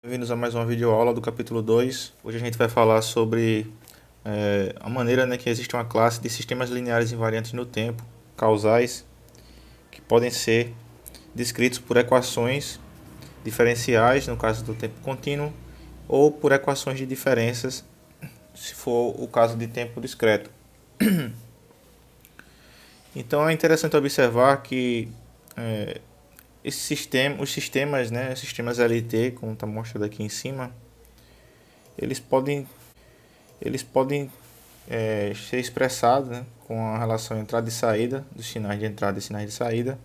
Bem-vindos a mais uma videoaula do capítulo 2. Hoje a gente vai falar sobre a maneira, né, que existe uma classe de sistemas lineares invariantes no tempo, causais, que podem ser descritos por equações diferenciais, no caso do tempo contínuo, ou por equações de diferenças, se for o caso de tempo discreto. Então é interessante observar que os sistemas, né, os sistemas LT, como está mostrado aqui em cima, eles podem ser expressados, né, com a relação entrada e saída, dos sinais de entrada e sinais de saída,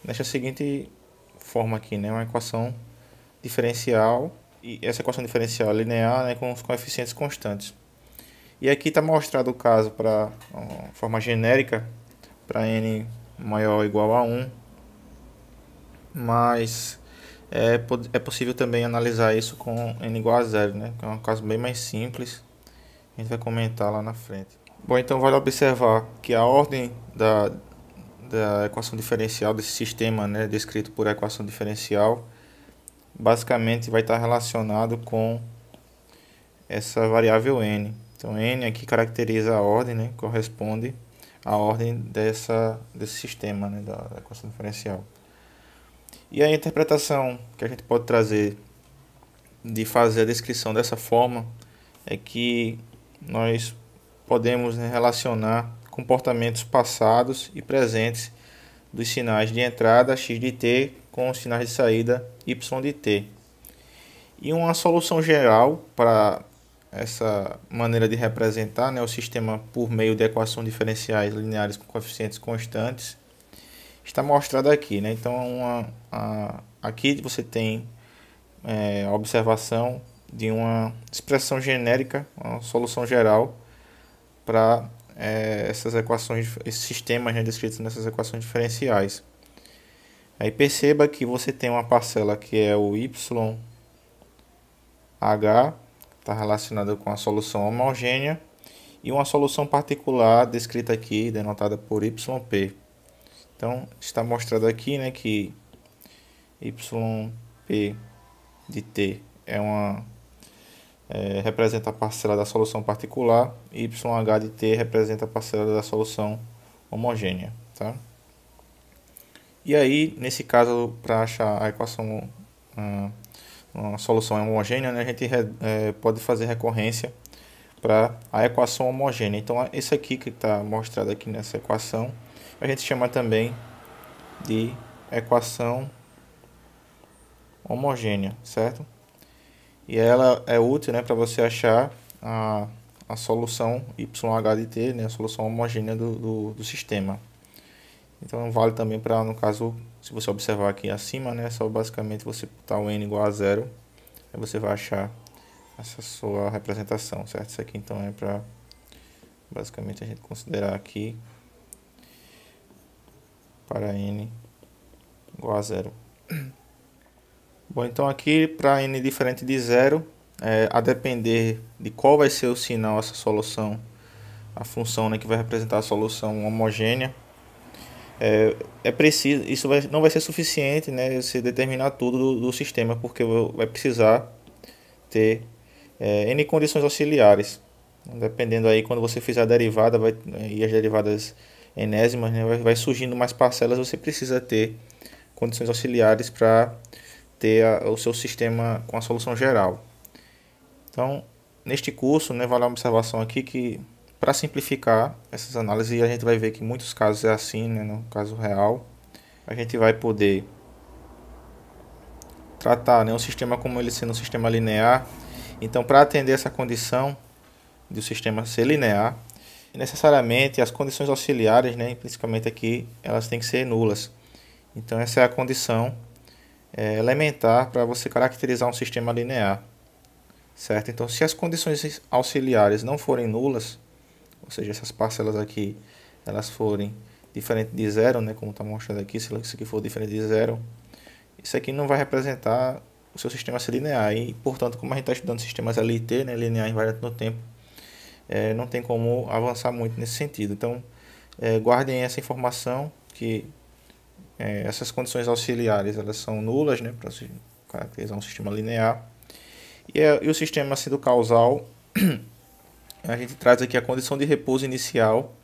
nesta seguinte forma aqui, né, uma equação diferencial, e essa equação diferencial é linear, né, com os coeficientes constantes. E aqui está mostrado o caso para uma forma genérica, para n maior ou igual a 1, mas é possível também analisar isso com n igual a 0, né, que é um caso bem mais simples, a gente vai comentar lá na frente. Bom, então vale observar que a ordem da equação diferencial desse sistema, né, descrito por equação diferencial, basicamente vai estar relacionado com essa variável n. Então n aqui caracteriza a ordem, né, corresponde à ordem desse sistema, né, da equação diferencial. E a interpretação que a gente pode trazer de fazer a descrição dessa forma é que nós podemos, né, relacionar comportamentos passados e presentes dos sinais de entrada x de t com os sinais de saída y de t. E uma solução geral para essa maneira de representar, né, o sistema por meio de equações diferenciais lineares com coeficientes constantes está mostrada aqui, né? Então, aqui você tem a observação de uma expressão genérica, uma solução geral para essas equações, esses sistemas, né, descritos nessas equações diferenciais. Aí perceba que você tem uma parcela que é o YH, está relacionada com a solução homogênea, e uma solução particular descrita aqui, denotada por YP. Então, está mostrado aqui, né, que YP de t representa a parcela da solução particular, e YH de t representa a parcela da solução homogênea. Tá? E aí, nesse caso, para achar a equação, uma solução homogênea, né, a gente pode fazer recorrência para a equação homogênea. Então, esse aqui que está mostrado aqui nessa equação, a gente chama também de equação homogênea, certo? E ela é útil, né, para você achar a solução YH de t, né, a solução homogênea do sistema. Então vale também para, no caso, se você observar aqui acima, né, só basicamente você botar o n igual a 0, aí você vai achar essa sua representação, certo? Isso aqui então é para, basicamente, a gente considerar aqui para n igual a 0. Bom, então aqui para n diferente de 0, a depender de qual vai ser o sinal, essa solução, a função, né, que vai representar a solução homogênea, preciso, isso não vai ser suficiente, né, você determinar tudo do sistema, porque vai precisar ter n condições auxiliares. Dependendo aí, quando você fizer a derivada e as derivadas enésimas, né, vai surgindo mais parcelas, você precisa ter condições auxiliares para ter o seu sistema com a solução geral. Então, neste curso, né, vale a observação aqui que, para simplificar essas análises, a gente vai ver que em muitos casos é assim, né, no caso real, a gente vai poder tratar, né, o sistema como ele sendo um sistema linear. Então, para atender essa condição de o sistema ser linear, necessariamente as condições auxiliares, né, principalmente aqui, elas têm que ser nulas. Então, essa é a condição elementar para você caracterizar um sistema linear, certo? Então, se as condições auxiliares não forem nulas, ou seja, essas parcelas aqui elas forem diferentes de 0, né, como está mostrado aqui, se isso aqui for diferente de 0, isso aqui não vai representar o seu sistema ser linear. E, portanto, como a gente está estudando sistemas LT, né, linear invariante no tempo, não tem como avançar muito nesse sentido. Então, guardem essa informação, que essas condições auxiliares elas são nulas, né, para caracterizar um sistema linear. E o sistema sendo causal, a gente traz aqui a condição de repouso inicial,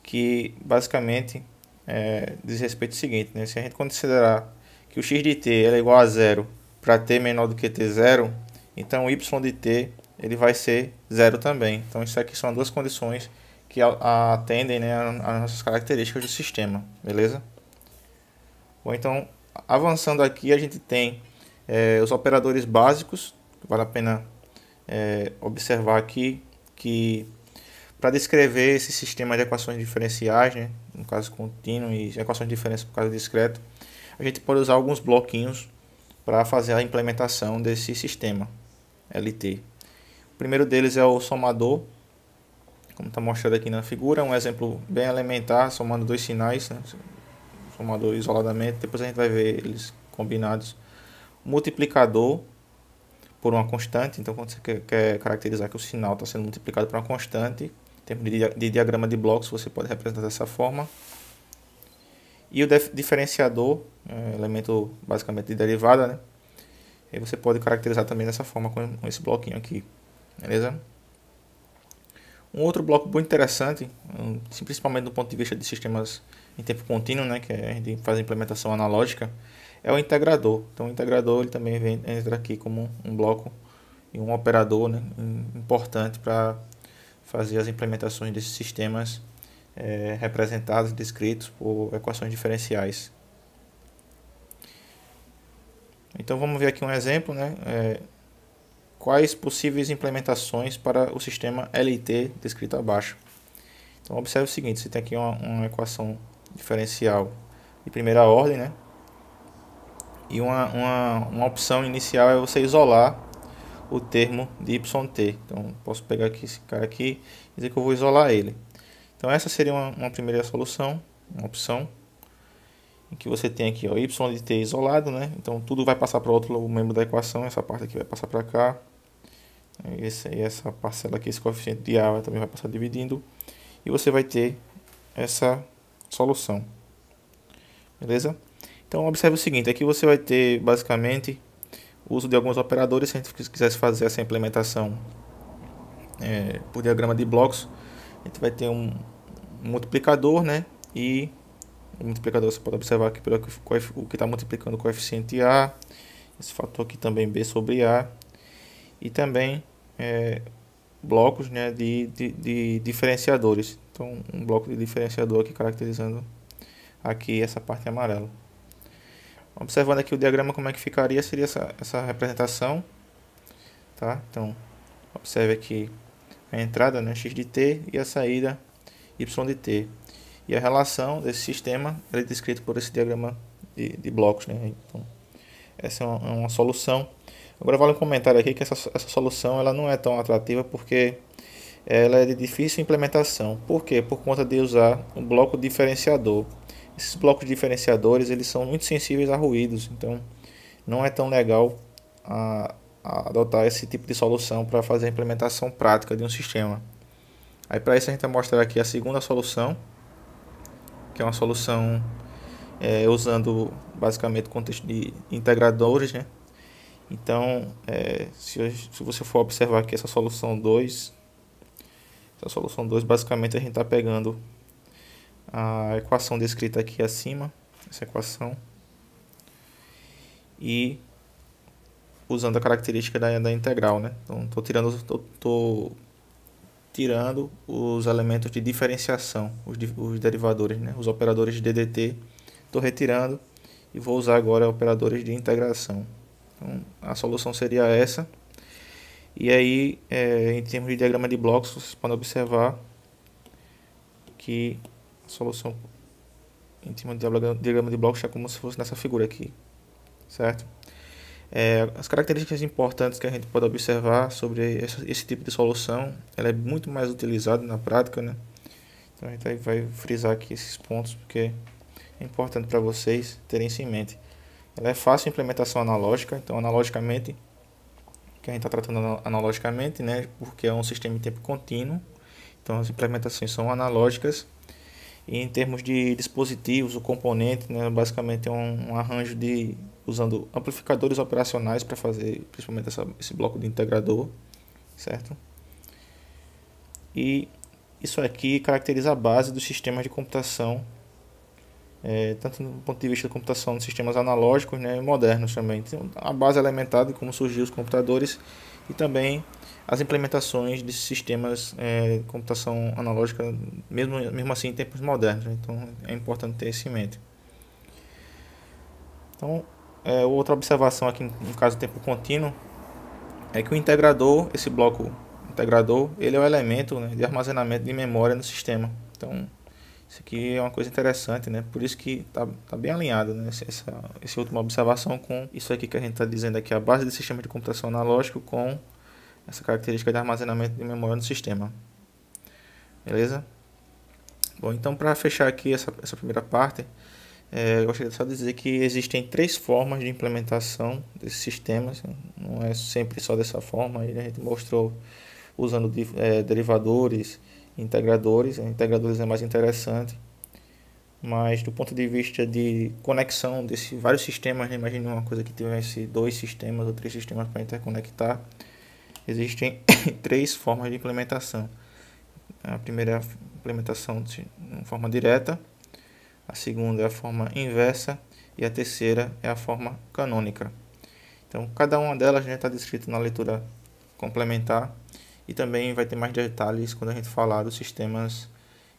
que basicamente diz respeito ao seguinte, né? Se a gente considerar que o x de t é igual a zero para t menor do que t0, então o y de t ele vai ser zero também. Então isso aqui são duas condições que atendem, né, às nossas características do sistema, beleza? Bom, então avançando aqui a gente tem os operadores básicos. Vale a pena observar aqui que para descrever esse sistema de equações diferenciais, né, no caso contínuo, e equações de diferença por caso discreto, a gente pode usar alguns bloquinhos para fazer a implementação desse sistema LT. O primeiro deles é o somador, como está mostrado aqui na figura, um exemplo bem elementar, somando dois sinais, né, somador isoladamente, depois a gente vai ver eles combinados. O multiplicador por uma constante, então quando você quer caracterizar que o sinal está sendo multiplicado por uma constante, em termos de diagrama de blocos, você pode representar dessa forma. E o diferenciador, elemento basicamente de derivada, né? E você pode caracterizar também dessa forma com esse bloquinho aqui, beleza? Um outro bloco muito interessante, principalmente do ponto de vista de sistemas em tempo contínuo, né, que a gente faz a implementação analógica, é o integrador. Então o integrador ele também entra aqui como um bloco e um operador, né, importante para fazer as implementações desses sistemas representados, descritos por equações diferenciais. Então vamos ver aqui um exemplo, né? Quais possíveis implementações para o sistema LT descrito abaixo. Então observe o seguinte, você tem aqui uma equação diferencial de primeira ordem, né? E uma opção inicial é você isolar o termo de yt. Então posso pegar aqui esse cara aqui e dizer que eu vou isolar ele. Então essa seria uma primeira solução, uma opção, em que você tem aqui, ó, y de t isolado, né? Então tudo vai passar para outro membro da equação, essa parte aqui vai passar para cá. Essa parcela aqui, esse coeficiente de A também vai passar dividindo. E você vai ter essa solução. Beleza? Então observe o seguinte, aqui você vai ter basicamente o uso de alguns operadores. Se a gente quisesse fazer essa implementação por diagrama de blocos, a gente vai ter um multiplicador, né? E o multiplicador você pode observar aqui o que está multiplicando o coeficiente A, esse fator aqui também B sobre A, e também blocos, né, de diferenciadores. Então um bloco de diferenciador aqui caracterizando aqui essa parte amarela. Observando aqui o diagrama, como é que ficaria, seria essa representação, tá? Então observe aqui a entrada, né, x de t, e a saída y de t. E a relação desse sistema é descrito por esse diagrama de blocos, né? Então, essa é uma solução. Agora vale um comentário aqui que essa solução ela não é tão atrativa porque ela é de difícil implementação. Por quê? Por conta de usar um bloco diferenciador. Esses blocos diferenciadores eles são muito sensíveis a ruídos, então não é tão legal adotar esse tipo de solução para fazer a implementação prática de um sistema. Aí para isso a gente vai mostrar aqui a segunda solução, que é uma solução usando basicamente o contexto de integradores, né? Então, se você for observar aqui essa solução 2, basicamente a gente está pegando a equação descrita aqui acima, essa equação, e usando a característica da integral, né? Então, estou tirando os elementos de diferenciação, os derivadores, né? Os operadores de DDT, estou retirando e vou usar agora operadores de integração. Então, a solução seria essa. E aí, em termos de diagrama de blocos, vocês podem observar que a solução em termos de diagrama de blocos é como se fosse nessa figura aqui, certo? As características importantes que a gente pode observar sobre esse tipo de solução, ela é muito mais utilizada na prática, né? Então a gente vai frisar aqui esses pontos porque é importante para vocês terem isso em mente. Ela é fácil de implementação analógica, então analogicamente, que a gente está tratando analogicamente, né? Porque é um sistema em tempo contínuo, então as implementações são analógicas. E em termos de dispositivos, o componente, né, basicamente é um arranjo de usando amplificadores operacionais para fazer principalmente esse bloco de integrador, certo? E isso aqui caracteriza a base dos sistemas de computação, tanto do ponto de vista da computação de sistemas analógicos, né, e modernos também. Então, a base elementar de como surgiu os computadores e também as implementações desses sistemas de computação analógica, mesmo assim em tempos modernos, né? Então é importante ter isso em mente. Então, outra observação aqui no caso do tempo contínuo é que o integrador, esse bloco integrador, ele é o elemento, né, de armazenamento de memória no sistema. Então, isso aqui é uma coisa interessante, né? Por isso que tá bem alinhado, né? Essa última observação com isso aqui que a gente está dizendo aqui, a base do sistema de computação analógico com essa característica de armazenamento de memória no sistema. Beleza? Bom, então para fechar aqui essa primeira parte, eu gostaria só de dizer que existem 3 formas de implementação desses sistemas. Não é sempre só dessa forma. Aí a gente mostrou usando derivadores, integradores. Integradores é mais interessante, mas do ponto de vista de conexão desses vários sistemas, né? Imagine uma coisa que tivesse 2 sistemas ou 3 sistemas para interconectar. Existem 3 formas de implementação. A primeira é a implementação de forma direta, a segunda é a forma inversa e a terceira é a forma canônica. Então, cada uma delas está descrita na leitura complementar e também vai ter mais detalhes quando a gente falar dos sistemas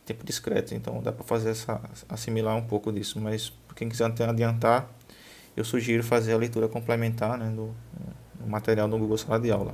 em tempo discreto. Então, dá para fazer assimilar um pouco disso, mas para quem quiser adiantar, eu sugiro fazer a leitura complementar, né, do material do Google Sala de Aula.